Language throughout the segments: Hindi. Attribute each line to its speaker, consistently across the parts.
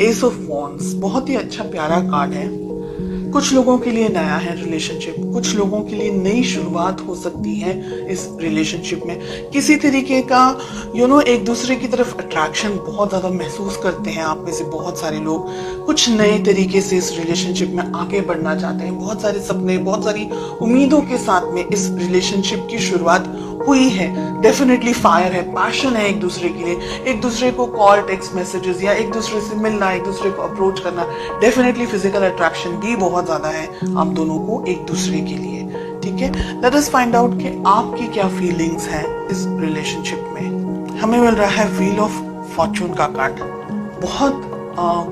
Speaker 1: एस ऑफ वॉन्ड्स बहुत ही अच्छा प्यारा कार्ड है। कुछ लोगों के लिए नया है रिलेशनशिप, कुछ लोगों के लिए नई शुरुआत हो सकती है इस रिलेशनशिप में। किसी तरीके का एक दूसरे की तरफ अट्रैक्शन बहुत ज़्यादा महसूस करते हैं आप में से बहुत सारे लोग। कुछ नए तरीके से इस रिलेशनशिप में आगे बढ़ना चाहते हैं। बहुत सारे सपने, बहुत सारी उम्मीदों के साथ में इस रिलेशनशिप की शुरुआत हुई है। डेफिनेटली फायर है, पैशन है एक दूसरे के लिए, एक दूसरे को कॉल, टेक्स्ट मैसेजेस या एक दूसरे से मिलना, एक दूसरे को अप्रोच करना। डेफिनेटली फिजिकल अट्रैक्शन भी बहुत ज्यादा है आप दोनों को एक दूसरे के लिए। ठीक है, लेट अस फाइंड आउट कि आपकी क्या फीलिंग्स हैं इस रिलेशनशिप में। हमें मिल रहा है व्हील ऑफ फॉर्चून का कार्ड। बहुत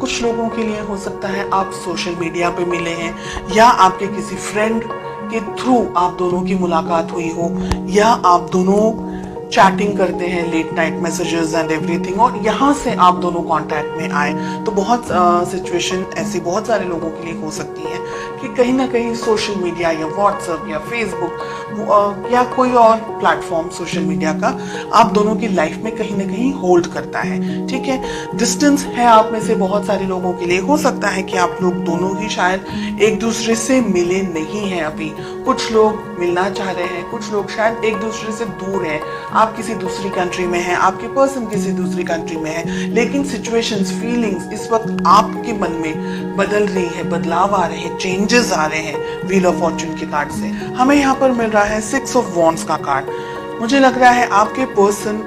Speaker 1: कुछ लोगों के लिए हो सकता है आप सोशल मीडिया पे मिले हैं या आपके किसी फ्रेंड के थ्रू आप दोनों की मुलाकात हुई हो, या आप दोनों चैटिंग करते हैं, late night messages and everything, और यहाँ से आप दोनों कांटेक्ट में आए। तो बहुत सिचुएशन ऐसी बहुत सारे लोगों के लिए हो सकती है कि कहीं ना कहीं सोशल मीडिया या व्हाट्सएप या फेसबुक या कोई और प्लेटफॉर्म सोशल मीडिया का आप दोनों की लाइफ में कहीं ना कहीं होल्ड करता है। ठीक है, डिस्टेंस है आप में से बहुत सारे लोगों के लिए। हो सकता है कि आप लोग दोनों ही शायद एक दूसरे से मिले नहीं हैं अभी। कुछ लोग मिलना चाह रहे हैं, कुछ लोग शायद एक दूसरे से दूर हैं। आप किसी दूसरी कंट्री में हैं, आपके पर्सन किसी दूसरी कंट्री में है, लेकिन सिचुएशंस, फीलिंग्स इस वक्त आपके मन में बदल रही है, बदलाव आ रहे हैं, चेंजेस आ रहे हैं व्हील ऑफ फॉर्चून के कार्ड से। हमें यहाँ पर मिल रहा है 6 ऑफ वॉन्ड्स का कार्ड। मुझे लग रहा है आपके पर्सन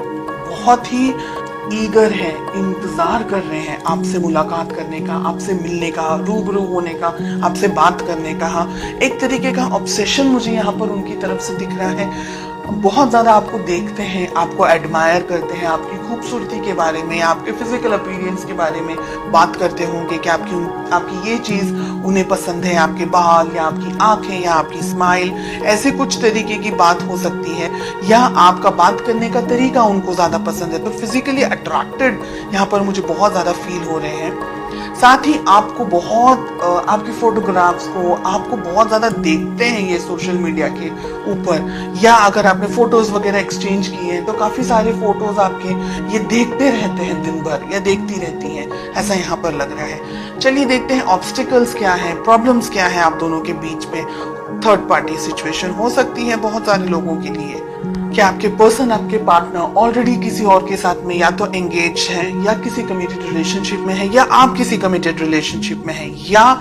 Speaker 1: बहुत ही ईगर है, इंतजार कर रहे हैं आपसे मुलाकात करने का, आपसे मिलने का, रूबरू होने का, आपसे बात करने का। एक तरीके का ऑब्सेशन मुझे यहाँ पर उनकी तरफ से दिख रहा है। बहुत ज्यादा आपको देखते हैं, आपको एडमायर करते हैं, आपकी खूबसूरती के बारे में, आपके फिजिकल अपीयरेंस के बारे में बात करते होंगे कि आपकी ये चीज उन्हें पसंद है, आपके बाल या आपकी आंखें या आपकी स्माइल, ऐसे कुछ तरीके की बात हो सकती है, या आपका बात करने का तरीका उनको ज्यादा पसंद है। तो फिजिकली अट्रैक्टेड यहाँ पर मुझे बहुत ज्यादा फील हो रहे हैं। साथ ही आपको बहुत आपकी फोटोग्राफ्स को आपको बहुत ज्यादा देखते हैं ये सोशल मीडिया के ऊपर, या अगर आपने फोटोज वगैरह एक्सचेंज किए हैं तो काफी सारे फोटोज आपके ये देखते रहते हैं दिन भर, या देखती रहती हैं, ऐसा यहाँ पर लग रहा है। चलिए देखते हैं ऑब्स्टिकल्स क्या है, प्रॉब्लम्स क्या है आप दोनों के बीच में। थर्ड पार्टी सिचुएशन हो सकती है बहुत सारे लोगों के लिए कि आपके पर्सन, आपके पार्टनर ऑलरेडी किसी और के साथ में या तो एंगेज है, या किसी कमिटेड रिलेशनशिप में है, या आप किसी कमिटेड रिलेशनशिप में है, या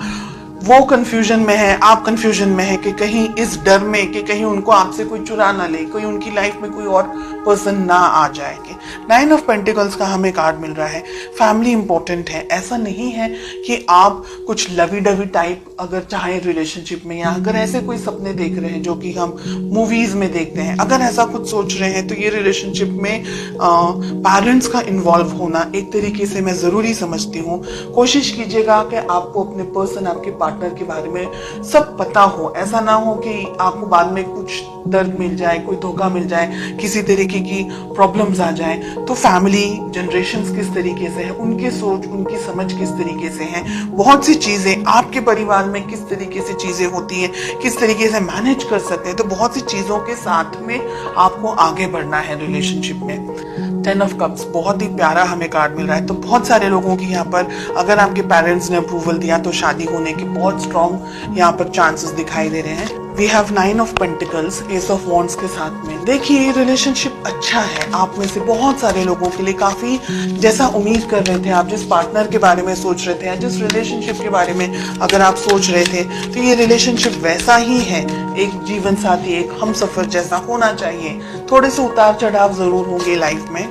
Speaker 1: वो कंफ्यूजन में है, आप कंफ्यूजन में है कि कहीं इस डर में कि कहीं उनको आपसे कोई चुरा ना ले, कोई उनकी लाइफ में कोई और पर्सन ना आ जाएंगे। 9 ऑफ पेंटिकल्स का हमें कार्ड मिल रहा है। फैमिली इंपॉर्टेंट है। ऐसा नहीं है कि आप कुछ लवी डवी टाइप अगर चाहे रिलेशनशिप में, या अगर ऐसे कोई सपने देख रहे हैं जो कि हम मूवीज में देखते हैं, अगर ऐसा कुछ सोच रहे हैं तो ये रिलेशनशिप में पेरेंट्स का इन्वॉल्व होना एक तरीके से मैं जरूरी समझती हूँ। कोशिश कीजिएगा कि आपको अपने पर्सन, आपके पार्टनर के बारे में सब पता हो। ऐसा ना हो कि आपको बाद में कुछ दर्द मिल जाए, कोई धोखा मिल जाए, किसी तरीके की प्रॉब्लम्स आ जाए। तो फैमिली जनरेशंस किस तरीके से है, उनकी सोच, उनकी समझ किस तरीके से है, बहुत सी चीजें आपके परिवार में किस तरीके से चीजें होती हैं, किस तरीके से मैनेज कर सकते हैं। तो बहुत सी चीजों के साथ में आपको आगे बढ़ना है रिलेशनशिप में। 10 ऑफ कप्स बहुत ही प्यारा हमें कार्ड मिल रहा है। तो बहुत सारे लोगों की यहाँ पर, अगर आपके पेरेंट्स ने अप्रूवल दिया तो शादी होने के बहुत स्ट्रॉन्ग यहाँ पर चांसेस दिखाई दे रहे हैं। We have 9 of pentacles, ace of wands के साथ में। देखिए रिलेशनशिप अच्छा है आप में से बहुत सारे लोगों के लिए, काफी जैसा उम्मीद कर रहे थे आप, जिस पार्टनर के बारे में सोच रहे थे या जिस रिलेशनशिप के बारे में अगर आप सोच रहे थे, तो ये रिलेशनशिप वैसा ही है। एक जीवन साथी, एक हमसफर जैसा होना चाहिए। थोड़े से उतार चढ़ाव जरूर होंगे लाइफ में।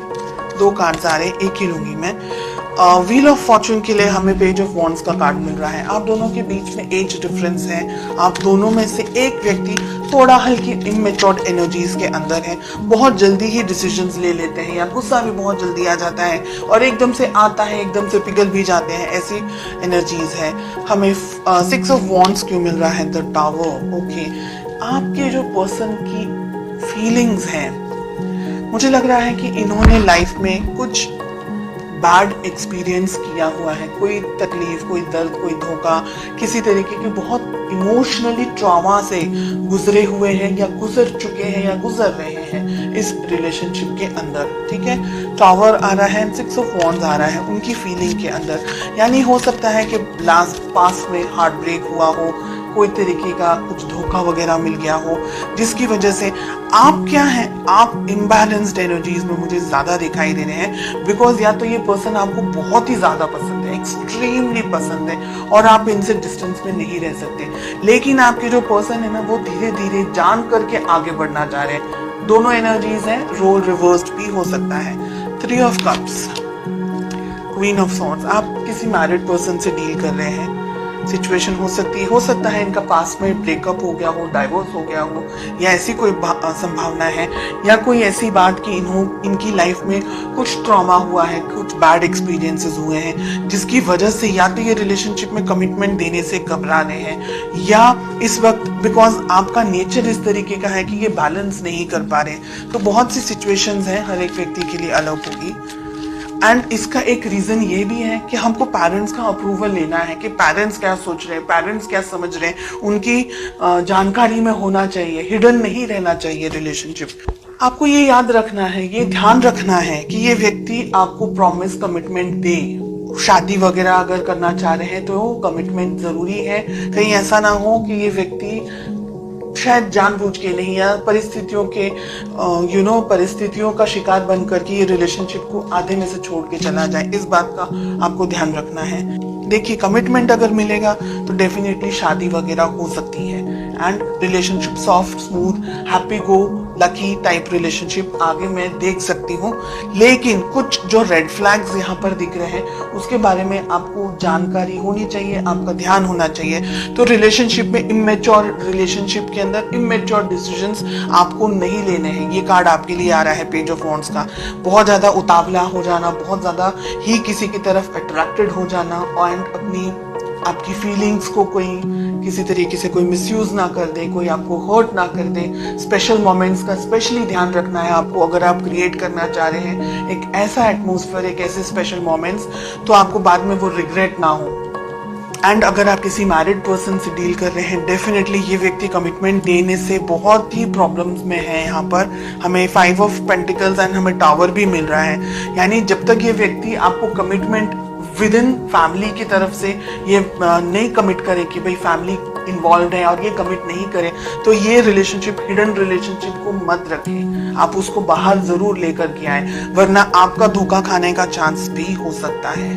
Speaker 1: 2 कार्ड्स आ रहे, एक ही लूंगी मैं। व्हील ऑफ फॉर्चून के लिए हमें पेज ऑफ वॉन्ड्स का कार्ड मिल रहा है। आप दोनों के बीच में एज डिफरेंस है। आप दोनों में से एक व्यक्ति थोड़ा हल्की इमेच्योर्ड एनर्जीज के अंदर है, बहुत जल्दी ही डिसीजंस ले लेते हैं, या गुस्सा भी बहुत जल्दी आ जाता है और एकदम से आता है, एकदम से पिघल भी जाते हैं, ऐसी एनर्जीज है। हमें 6 ऑफ वॉन्ड्स क्यों मिल रहा है? The tower. ओके, आपके जो पर्सन की फीलिंग्स हैं, मुझे लग रहा है कि इन्होंने लाइफ में कुछ बैड एक्सपीरियंस किया हुआ है, कोई तकलीफ, कोई दर्द, कोई धोखा, किसी तरीके के बहुत इमोशनली ट्रॉमा से गुजरे हुए हैं, या गुजर चुके हैं, या गुजर रहे हैं। है इस रिलेशनशिप के अंदर, ठीक है। टावर आ रहा है, 6 ऑफ वॉन्ड्स आ रहा है उनकी फीलिंग के अंदर। यानी हो सकता है कि लास्ट पास में हार्ट ब्रेक हुआ हो, कोई तरीके का कुछ धोखा वगैरह मिल गया हो, जिसकी वजह से आप क्या है, आप इम्बैलेंस्ड एनर्जीज में मुझे ज्यादा दिखाई दे रहे हैं। बिकॉज या तो ये पर्सन आपको बहुत ही ज्यादा पसंद है, एक्सट्रीमली पसंद है, और आप इनसे डिस्टेंस में नहीं रह सकते। लेकिन आपके जो पर्सन है ना, वो धीरे धीरे जान करके आगे बढ़ना चाह रहे हैं। दोनों एनर्जीज हैं, रोल रिवर्स्ड भी हो सकता है। 3 of cups, queen of swords, आप किसी मैरिड पर्सन से डील कर रहे हैं। सिचुएशन हो सकता है इनका पास में ब्रेकअप हो गया हो, डाइवोर्स हो गया हो, या ऐसी कोई संभावना है, या कोई ऐसी बात कि इनकी लाइफ में कुछ ट्रॉमा हुआ है, कुछ बैड एक्सपीरियंसेस हुए हैं, जिसकी वजह से या तो ये रिलेशनशिप में कमिटमेंट देने से घबरा रहे हैं, या इस वक्त बिकॉज आपका नेचर इस तरीके का है कि ये बैलेंस नहीं कर पा रहे। तो बहुत सी सिचुएशंस हैं, हर एक व्यक्ति के लिए अलग होगी। एंड इसका एक रीजन ये भी है कि हमको पेरेंट्स का अप्रूवल लेना है कि पेरेंट्स क्या सोच रहे हैं, पेरेंट्स क्या समझ रहे हैं, उनकी जानकारी में होना चाहिए, हिडन नहीं रहना चाहिए रिलेशनशिप। आपको ये याद रखना है, ये ध्यान रखना है कि ये व्यक्ति आपको प्रॉमिस कमिटमेंट दे। शादी वगैरह अगर करना चाह रहे हैं तो कमिटमेंट जरूरी है। कहीं ऐसा ना हो कि ये व्यक्ति शायद जानबूझ के नहीं, या परिस्थितियों के परिस्थितियों का शिकार बन करके ये रिलेशनशिप को आधे में से छोड़ के चला जाए। इस बात का आपको ध्यान रखना है। देखिए, कमिटमेंट अगर मिलेगा तो डेफिनेटली शादी वगैरह हो सकती है, and relationship soft, smooth, happy go lucky type relationship आगे मैं देख सकती हूँ। लेकिन कुछ जो रेड फ्लैग्स यहाँ पर दिख रहे हैं उसके बारे में आपको जानकारी होनी चाहिए, आपका ध्यान होना चाहिए। तो रिलेशनशिप में इमेच्योर, रिलेशनशिप के अंदर इमेच्योर डिसीजंस आपको नहीं लेने हैं। ये कार्ड आपके लिए आ रहा है, पेज ऑफ वॉन्ड्स का। बहुत ज्यादा उतावला हो जाना, बहुत ज्यादा ही किसी की तरफ अट्रैक्टेड हो जाना, और आपकी फीलिंग्स को कोई किसी तरीके से कोई मिसयूज ना कर दे, कोई आपको हर्ट ना कर दे। स्पेशल मोमेंट्स का स्पेशली ध्यान रखना है आपको। अगर आप क्रिएट करना चाह रहे हैं एक ऐसा एटमॉस्फेयर, एक ऐसे स्पेशल मोमेंट्स, तो आपको बाद में वो रिग्रेट ना हो। एंड अगर आप किसी मैरिड पर्सन से डील कर रहे हैं, डेफिनेटली ये व्यक्ति कमिटमेंट देने से बहुत ही प्रॉब्लम्स में है। यहाँ पर हमें 5 ऑफ पेंटिकल्स एंड हमें टावर भी मिल रहा है। यानी जब तक ये व्यक्ति आपको कमिटमेंट विद इन फैमिली की तरफ से ये नहीं कमिट करे कि भाई फैमिली इन्वॉल्व है और ये कमिट नहीं करे, तो ये रिलेशनशिप, हिडन रिलेशनशिप को मत रखें। आप उसको बाहर जरूर लेकर के आए, वरना आपका धोखा खाने का चांस भी हो सकता है।